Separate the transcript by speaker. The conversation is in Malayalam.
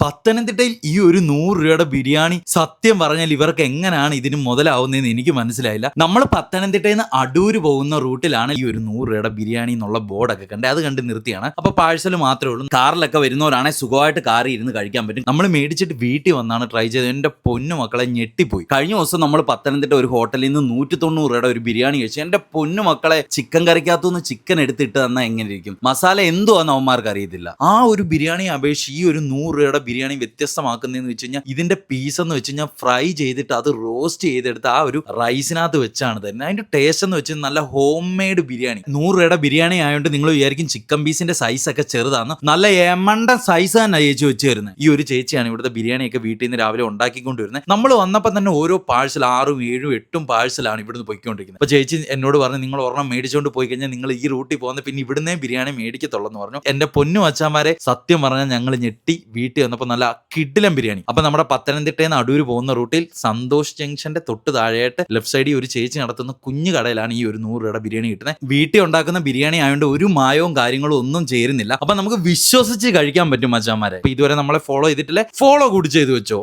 Speaker 1: പത്തനംതിട്ടയിൽ ഈ ഒരു 100 രൂപയുടെ ബിരിയാണി സത്യം പറഞ്ഞാൽ ഇവർക്ക് എങ്ങനെയാണ് ഇതിന് മുതലാവുന്നതെന്ന് എനിക്ക് മനസ്സിലായില്ല. നമ്മൾ പത്തനംതിട്ടയിൽ നിന്ന് അടൂര് പോകുന്ന റൂട്ടിലാണ് ഈ ഒരു 100 രൂപയുടെ ബിരിയാണി എന്നുള്ള ബോർഡൊക്കെ കണ്ട് അത് കണ്ട് നിർത്തിയാണ്. അപ്പൊ പാഴ്സൽ മാത്രമേ ഉള്ളൂ. കാറിലൊക്കെ വരുന്നവരാണെങ്കിൽ സുഖമായിട്ട് കാറിൽ ഇരുന്ന് കഴിക്കാൻ പറ്റും. നമ്മൾ മേടിച്ചിട്ട് വീട്ടിൽ വന്നാണ് ട്രൈ ചെയ്തത്. എന്റെ പൊന്നു മക്കളെ ഞെട്ടിപ്പോയി. കഴിഞ്ഞ ദിവസം നമ്മൾ പത്തനംതിട്ട ഒരു ഹോട്ടലിൽ നിന്ന് 190 രൂപയുടെ ഒരു ബിരിയാണി കഴിച്ചു. എന്റെ പൊന്നു മക്കളെ ചിക്കൻ കറിക്കകത്തുനിന്ന് ചിക്കൻ എടുത്തിട്ട് തന്നാൽ എങ്ങനെ ഇരിക്കും? മസാല എന്തുവാന്ന് അവന്മാർക്ക് അറിയത്തില്ല. ആ ഒരു ബിരിയാണി അപേക്ഷിച്ച് ഈ ഒരു 100 രൂപയുടെ ബിരിയാണി വ്യത്യസ്തമാക്കുന്നതെന്ന് വെച്ച് കഴിഞ്ഞാൽ ഇതിന്റെ പീസ് എന്ന് വെച്ച് കഴിഞ്ഞാൽ ഫ്രൈ ചെയ്തിട്ട് അത് റോസ്റ്റ് ചെയ്തെടുത്ത് ആ ഒരു റൈസിനകത്ത് വെച്ചാണ് തന്നെ. അതിന്റെ ടേസ്റ്റ് എന്ന് വെച്ചാൽ നല്ല ഹോം മെയ്ഡ് ബിരിയാണി. 100 രൂപയുടെ ബിരിയാണി ആയതുകൊണ്ട് നിങ്ങൾ വിചാരിക്കും ചിക്കൻ പീസിന്റെ സൈസ് ഒക്കെ ചെറുതാണ്. നല്ല എമണ്ട സൈസ് തന്നെ ചേച്ചി വെച്ച് വരുന്നത്. ഈ ഒരു ചേച്ചിയാണ് ഇവിടുത്തെ ബിരിയാണിയൊക്കെ വീട്ടിൽ നിന്ന് രാവിലെ ഉണ്ടാക്കിക്കൊണ്ട് വരുന്നത്. നമ്മൾ വന്നപ്പോൾ തന്നെ ഓരോ പാഴ്സൽ 6, 7, 8 പാഴ്സലാണ് ഇവിടുന്ന് പോയിക്കൊണ്ടിരിക്കുന്നത്. അപ്പൊ ചേച്ചി എന്നോട് പറഞ്ഞു, നിങ്ങൾ ഒരെണ്ണം മേടിച്ചുകൊണ്ട് പോയി കഴിഞ്ഞാൽ നിങ്ങൾ ഈ റൂട്ടിൽ പോകുന്ന പിന്നെ ഇവിടുന്നേ ബിരിയാണി മേടിക്കത്തുള്ളൂ എന്ന് പറഞ്ഞു. എന്റെ പൊന്നു അച്ഛന്മാരെ, സത്യം പറഞ്ഞാൽ ഞങ്ങൾ ഞെട്ടി. വീട്ടിൽ വന്നപ്പോൾ നല്ല കിടിലം ബിരിയാണി. അപ്പൊ നമ്മുടെ പത്തനംതിട്ടയിൽ നിന്ന് അടൂര് പോകുന്ന റൂട്ടിൽ സന്തോഷ് ജംഗ്ഷന്റെ തൊട്ട് താഴെയായിട്ട് ലെഫ്റ്റ് സൈഡിൽ ഒരു ചേച്ചി നടത്തുന്ന കുഞ്ഞു കടയിലാണ് ഈ ഒരു 100 രൂപയുടെ ബിരിയാണി കിട്ടുന്നത്. വീട്ടിൽ ഉണ്ടാക്കുന്ന ബിരിയാണി ആയതുകൊണ്ട് ഒരു മായവും കാര്യങ്ങളും ഒന്നും ചേരുന്നില്ല. അപ്പൊ നമുക്ക് വിശ്വസിച്ച് കഴിക്കാൻ പറ്റും മച്ചാന്മാരെ. ഇതുവരെ നമ്മളെ ഫോളോ ചെയ്തിട്ടില്ലേ? ഫോളോ കൂടി ചെയ്തു വെച്ചോ.